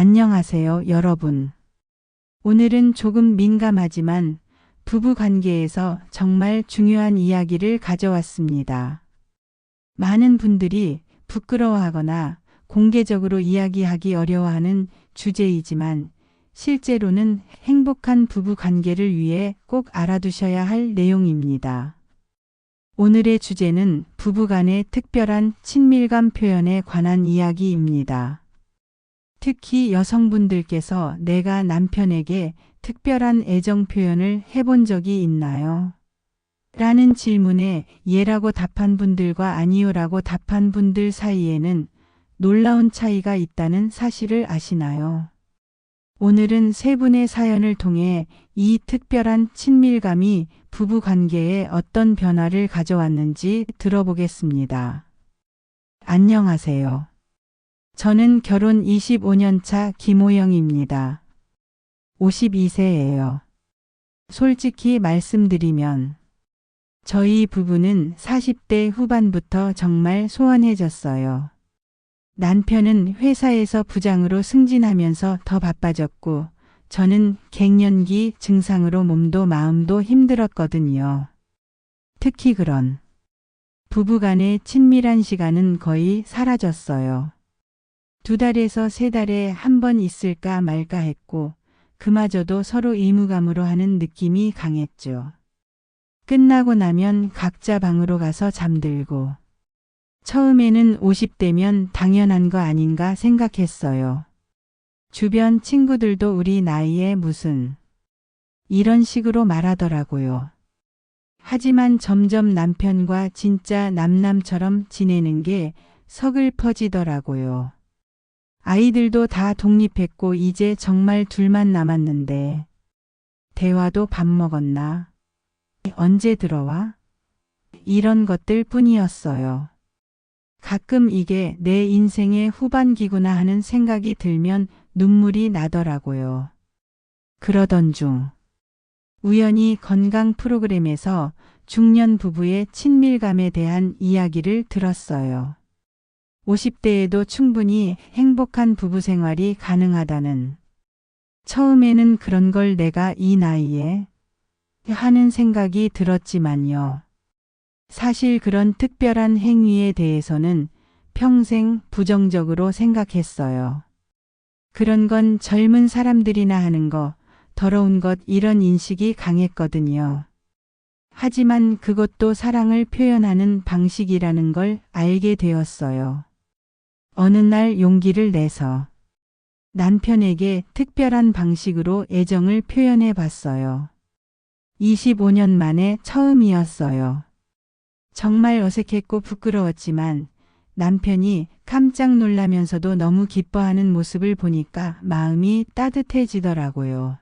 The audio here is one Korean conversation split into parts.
안녕하세요, 여러분. 오늘은 조금 민감하지만 부부 관계에서 정말 중요한 이야기를 가져왔습니다. 많은 분들이 부끄러워하거나 공개적으로 이야기하기 어려워하는 주제이지만 실제로는 행복한 부부 관계를 위해 꼭 알아두셔야 할 내용입니다. 오늘의 주제는 부부 간의 특별한 친밀감 표현에 관한 이야기입니다. 특히 여성분들께서 내가 남편에게 특별한 애정 표현을 해본 적이 있나요? 라는 질문에 예라고 답한 분들과 아니요라고 답한 분들 사이에는 놀라운 차이가 있다는 사실을 아시나요? 오늘은 세 분의 사연을 통해 이 특별한 친밀감이 부부 관계에 어떤 변화를 가져왔는지 들어보겠습니다. 안녕하세요. 저는 결혼 25년 차 김호영입니다. 52세예요. 솔직히 말씀드리면 저희 부부는 40대 후반부터 정말 소원해졌어요. 남편은 회사에서 부장으로 승진하면서 더 바빠졌고 저는 갱년기 증상으로 몸도 마음도 힘들었거든요. 특히 그런 부부간의 친밀한 시간은 거의 사라졌어요. 2달에서 3달에 한 번 있을까 말까 했고 그마저도 서로 의무감으로 하는 느낌이 강했죠. 끝나고 나면 각자 방으로 가서 잠들고 처음에는 50대면 당연한 거 아닌가 생각했어요. 주변 친구들도 우리 나이에 무슨 이런 식으로 말하더라고요. 하지만 점점 남편과 진짜 남남처럼 지내는 게 서글퍼지더라고요. 아이들도 다 독립했고 이제 정말 둘만 남았는데 대화도 밥 먹었나? 언제 들어와? 이런 것들 뿐이었어요. 가끔 이게 내 인생의 후반기구나 하는 생각이 들면 눈물이 나더라고요. 그러던 중 우연히 건강 프로그램에서 중년 부부의 친밀감에 대한 이야기를 들었어요. 50대에도 충분히 행복한 부부 생활이 가능하다는. 처음에는 그런 걸 내가 이 나이에 하는 생각이 들었지만요. 사실 그런 특별한 행위에 대해서는 평생 부정적으로 생각했어요. 그런 건 젊은 사람들이나 하는 거, 더러운 것 이런 인식이 강했거든요. 하지만 그것도 사랑을 표현하는 방식이라는 걸 알게 되었어요. 어느 날 용기를 내서 남편에게 특별한 방식으로 애정을 표현해 봤어요. 25년 만에 처음이었어요. 정말 어색했고 부끄러웠지만 남편이 깜짝 놀라면서도 너무 기뻐하는 모습을 보니까 마음이 따뜻해지더라고요.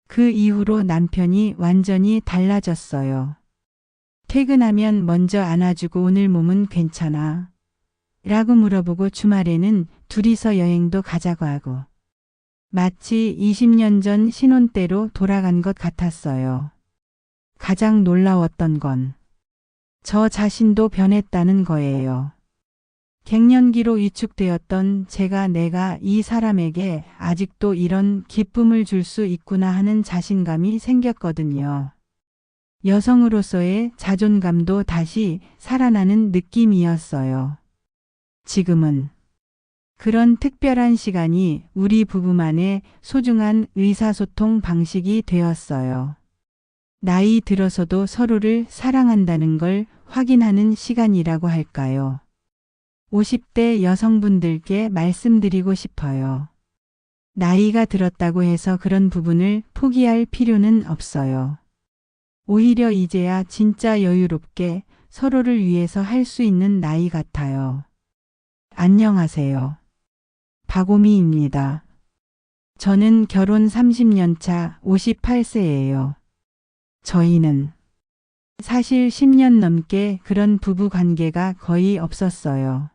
그 이후로 남편이 완전히 달라졌어요. 퇴근하면 먼저 안아주고 오늘 몸은 괜찮아? 라고 물어보고 주말에는 둘이서 여행도 가자고 하고 마치 20년 전 신혼 때로 돌아간 것 같았어요. 가장 놀라웠던 건 저 자신도 변했다는 거예요. 갱년기로 위축되었던 내가 이 사람에게 아직도 이런 기쁨을 줄 수 있구나 하는 자신감이 생겼거든요. 여성으로서의 자존감도 다시 살아나는 느낌이었어요. 지금은 그런 특별한 시간이 우리 부부만의 소중한 의사소통 방식이 되었어요. 나이 들어서도 서로를 사랑한다는 걸 확인하는 시간이라고 할까요? 50대 여성분들께 말씀드리고 싶어요. 나이가 들었다고 해서 그런 부분을 포기할 필요는 없어요. 오히려 이제야 진짜 여유롭게 서로를 위해서 할 수 있는 나이 같아요. 안녕하세요. 박오미입니다. 저는 결혼 30년 차 58세예요. 저희는 사실 10년 넘게 그런 부부 관계가 거의 없었어요.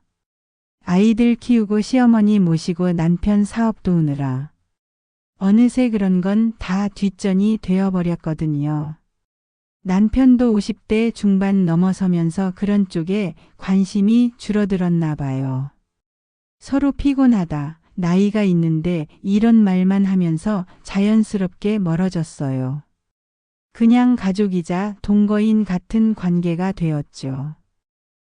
아이들 키우고 시어머니 모시고 남편 사업 도우느라 어느새 그런 건 다 뒷전이 되어버렸거든요. 남편도 50대 중반 넘어서면서 그런 쪽에 관심이 줄어들었나 봐요. 서로 피곤하다, 나이가 있는데 이런 말만 하면서 자연스럽게 멀어졌어요. 그냥 가족이자 동거인 같은 관계가 되었죠.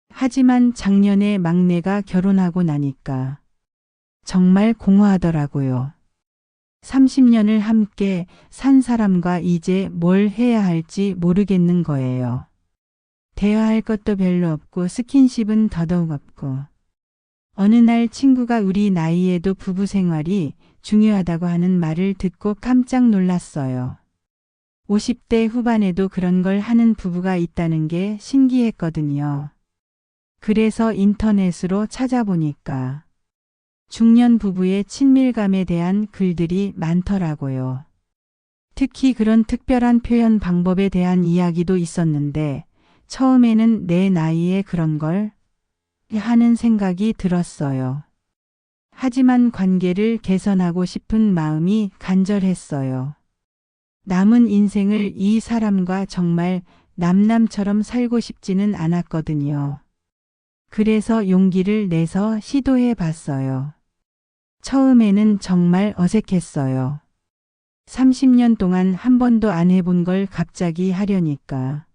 하지만 작년에 막내가 결혼하고 나니까 정말 공허하더라고요. 30년을 함께 산 사람과 이제 뭘 해야 할지 모르겠는 거예요. 대화할 것도 별로 없고 스킨십은 더더욱 없고. 어느 날 친구가 우리 나이에도 부부 생활이 중요하다고 하는 말을 듣고 깜짝 놀랐어요. 50대 후반에도 그런 걸 하는 부부가 있다는 게 신기했거든요. 그래서 인터넷으로 찾아보니까 중년 부부의 친밀감에 대한 글들이 많더라고요. 특히 그런 특별한 표현 방법에 대한 이야기도 있었는데 처음에는 내 나이에 그런 걸 하는 생각이 들었어요. 하지만 관계를 개선하고 싶은 마음이 간절했어요. 남은 인생을 이 사람과 정말 남남처럼 살고 싶지는 않았거든요. 그래서 용기를 내서 시도해 봤어요. 처음에는 정말 어색했어요. 30년 동안 한 번도 안 해본 걸 갑자기 하려니까.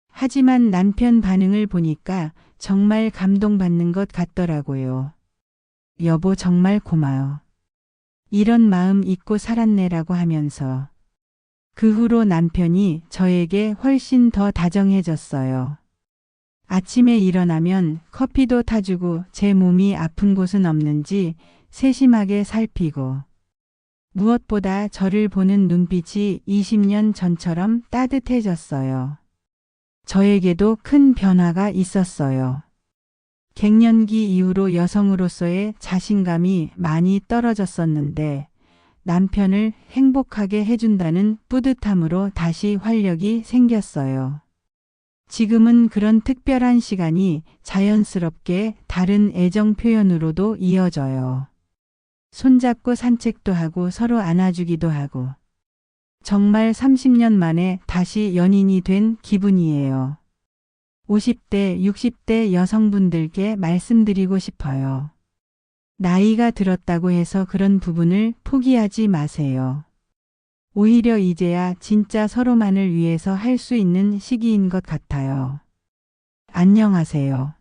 하지만 남편 반응을 보니까 정말 감동받는 것 같더라고요. 여보 정말 고마워. 이런 마음 잊고 살았네라고 하면서. 그 후로 남편이 저에게 훨씬 더 다정해졌어요. 아침에 일어나면 커피도 타주고 제 몸이 아픈 곳은 없는지 세심하게 살피고 무엇보다 저를 보는 눈빛이 20년 전처럼 따뜻해졌어요. 저에게도 큰 변화가 있었어요. 갱년기 이후로 여성으로서의 자신감이 많이 떨어졌었는데 남편을 행복하게 해준다는 뿌듯함으로 다시 활력이 생겼어요. 지금은 그런 특별한 시간이 자연스럽게 다른 애정 표현으로도 이어져요. 손잡고 산책도 하고 서로 안아주기도 하고. 정말 30년 만에 다시 연인이 된 기분이에요. 50대, 60대 여성분들께 말씀드리고 싶어요. 나이가 들었다고 해서 그런 부분을 포기하지 마세요. 오히려 이제야 진짜 서로만을 위해서 할 수 있는 시기인 것 같아요. 안녕하세요.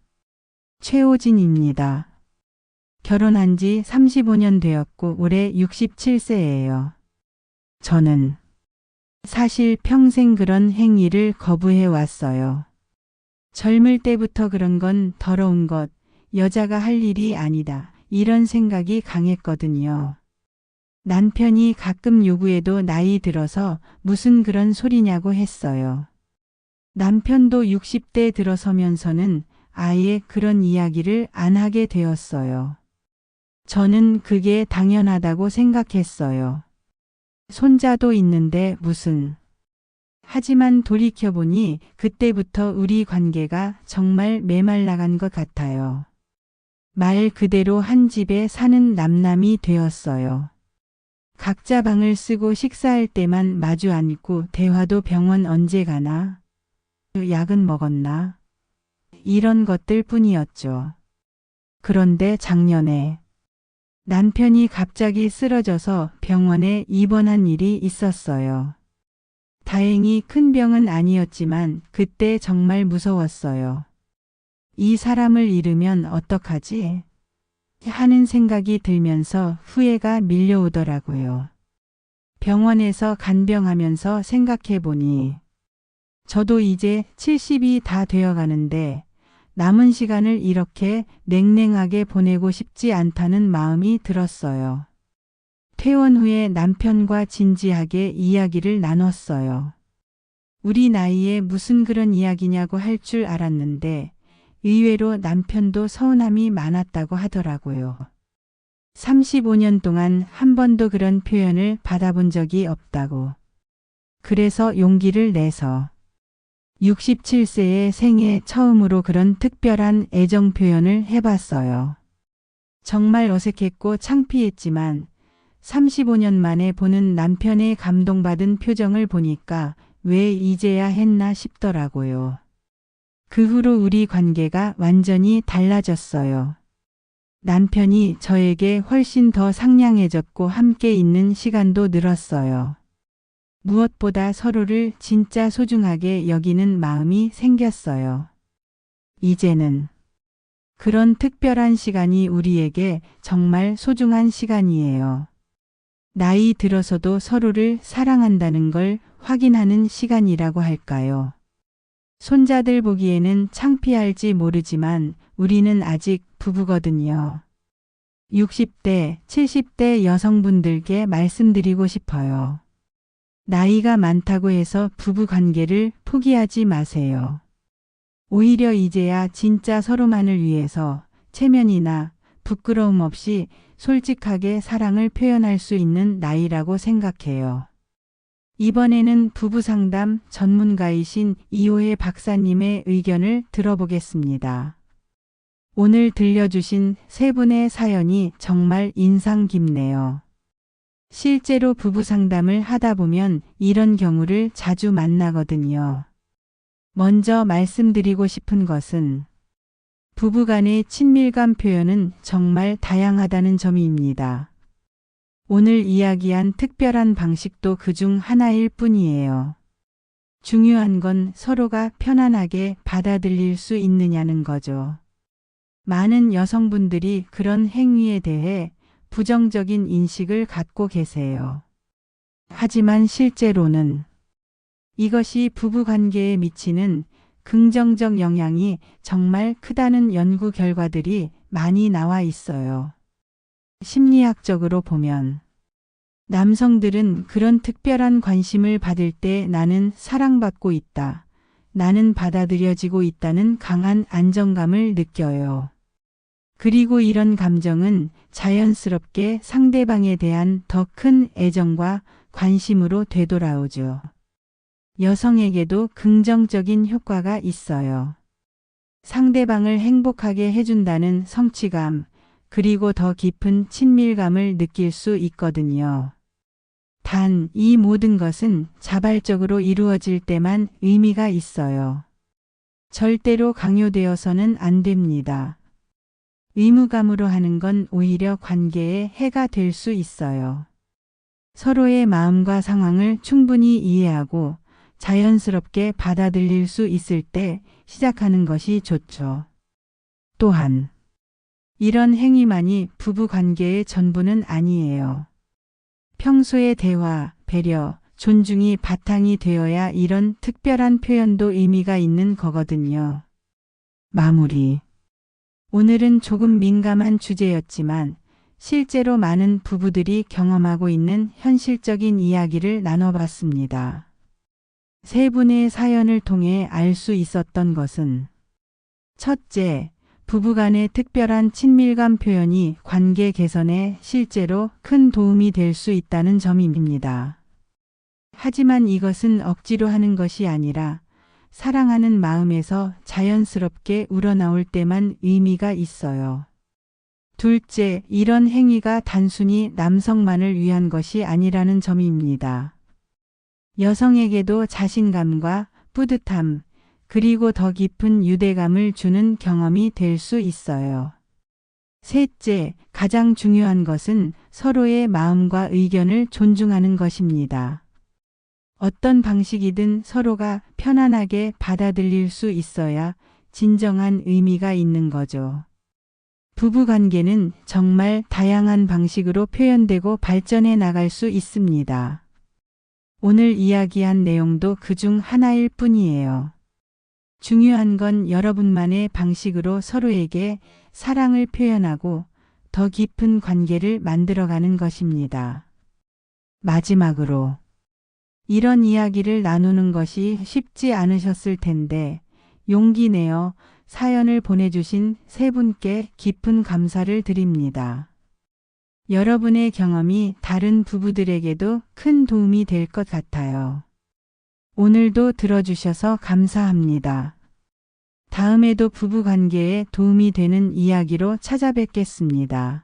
최호진입니다. 결혼한 지 35년 되었고 올해 67세예요. 저는 사실 평생 그런 행위를 거부해 왔어요. 젊을 때부터 그런 건 더러운 것, 여자가 할 일이 아니다. 이런 생각이 강했거든요. 남편이 가끔 요구해도 나이 들어서 무슨 그런 소리냐고 했어요. 남편도 60대 들어서면서는 아예 그런 이야기를 안 하게 되었어요. 저는 그게 당연하다고 생각했어요. 손자도 있는데 무슨. 하지만 돌이켜보니 그때부터 우리 관계가 정말 메말라간 것 같아요. 말 그대로 한 집에 사는 남남이 되었어요. 각자 방을 쓰고 식사할 때만 마주 앉고 대화도 병원 언제 가나? 약은 먹었나? 이런 것들 뿐이었죠. 그런데 작년에 남편이 갑자기 쓰러져서 병원에 입원한 일이 있었어요. 다행히 큰 병은 아니었지만 그때 정말 무서웠어요. 이 사람을 잃으면 어떡하지? 하는 생각이 들면서 후회가 밀려오더라고요. 병원에서 간병하면서 생각해 보니 저도 이제 70이 다 되어 가는데 남은 시간을 이렇게 냉랭하게 보내고 싶지 않다는 마음이 들었어요. 퇴원 후에 남편과 진지하게 이야기를 나눴어요. 우리 나이에 무슨 그런 이야기냐고 할 줄 알았는데 의외로 남편도 서운함이 많았다고 하더라고요. 35년 동안 한 번도 그런 표현을 받아본 적이 없다고. 그래서 용기를 내서 67세의 생애 처음으로 그런 특별한 애정 표현을 해봤어요. 정말 어색했고 창피했지만 35년 만에 보는 남편의 감동받은 표정을 보니까 왜 이제야 했나 싶더라고요. 그 후로 우리 관계가 완전히 달라졌어요. 남편이 저에게 훨씬 더 상냥해졌고 함께 있는 시간도 늘었어요. 무엇보다 서로를 진짜 소중하게 여기는 마음이 생겼어요. 이제는 그런 특별한 시간이 우리에게 정말 소중한 시간이에요. 나이 들어서도 서로를 사랑한다는 걸 확인하는 시간이라고 할까요? 손자들 보기에는 창피할지 모르지만 우리는 아직 부부거든요. 60대, 70대 여성분들께 말씀드리고 싶어요. 나이가 많다고 해서 부부 관계를 포기하지 마세요. 오히려 이제야 진짜 서로만을 위해서 체면이나 부끄러움 없이 솔직하게 사랑을 표현할 수 있는 나이라고 생각해요. 이번에는 부부 상담 전문가이신 이호혜 박사님의 의견을 들어보겠습니다. 오늘 들려주신 세 분의 사연이 정말 인상 깊네요. 실제로 부부 상담을 하다 보면 이런 경우를 자주 만나거든요. 먼저 말씀드리고 싶은 것은 부부 간의 친밀감 표현은 정말 다양하다는 점입니다. 오늘 이야기한 특별한 방식도 그중 하나일 뿐이에요. 중요한 건 서로가 편안하게 받아들일 수 있느냐는 거죠. 많은 여성분들이 그런 행위에 대해 부정적인 인식을 갖고 계세요. 하지만 실제로는 이것이 부부관계에 미치는 긍정적 영향이 정말 크다는 연구 결과들이 많이 나와 있어요. 심리학적으로 보면 남성들은 그런 특별한 관심을 받을 때 나는 사랑받고 있다, 나는 받아들여지고 있다는 강한 안정감을 느껴요. 그리고 이런 감정은 자연스럽게 상대방에 대한 더 큰 애정과 관심으로 되돌아오죠. 여성에게도 긍정적인 효과가 있어요. 상대방을 행복하게 해준다는 성취감, 그리고 더 깊은 친밀감을 느낄 수 있거든요. 단, 이 모든 것은 자발적으로 이루어질 때만 의미가 있어요. 절대로 강요되어서는 안 됩니다. 의무감으로 하는 건 오히려 관계에 해가 될 수 있어요. 서로의 마음과 상황을 충분히 이해하고 자연스럽게 받아들일 수 있을 때 시작하는 것이 좋죠. 또한 이런 행위만이 부부 관계의 전부는 아니에요. 평소의 대화, 배려, 존중이 바탕이 되어야 이런 특별한 표현도 의미가 있는 거거든요. 마무리. 오늘은 조금 민감한 주제였지만 실제로 많은 부부들이 경험하고 있는 현실적인 이야기를 나눠봤습니다. 세 분의 사연을 통해 알 수 있었던 것은 첫째, 부부간의 특별한 친밀감 표현이 관계 개선에 실제로 큰 도움이 될 수 있다는 점입니다. 하지만 이것은 억지로 하는 것이 아니라 사랑하는 마음에서 자연스럽게 우러나올 때만 의미가 있어요. 둘째, 이런 행위가 단순히 남성만을 위한 것이 아니라는 점입니다. 여성에게도 자신감과 뿌듯함, 그리고 더 깊은 유대감을 주는 경험이 될 수 있어요. 셋째, 가장 중요한 것은 서로의 마음과 의견을 존중하는 것입니다. 어떤 방식이든 서로가 편안하게 받아들일 수 있어야 진정한 의미가 있는 거죠. 부부관계는 정말 다양한 방식으로 표현되고 발전해 나갈 수 있습니다. 오늘 이야기한 내용도 그중 하나일 뿐이에요. 중요한 건 여러분만의 방식으로 서로에게 사랑을 표현하고 더 깊은 관계를 만들어가는 것입니다. 마지막으로 이런 이야기를 나누는 것이 쉽지 않으셨을 텐데 용기 내어 사연을 보내주신 세 분께 깊은 감사를 드립니다. 여러분의 경험이 다른 부부들에게도 큰 도움이 될 것 같아요. 오늘도 들어주셔서 감사합니다. 다음에도 부부관계에 도움이 되는 이야기로 찾아뵙겠습니다.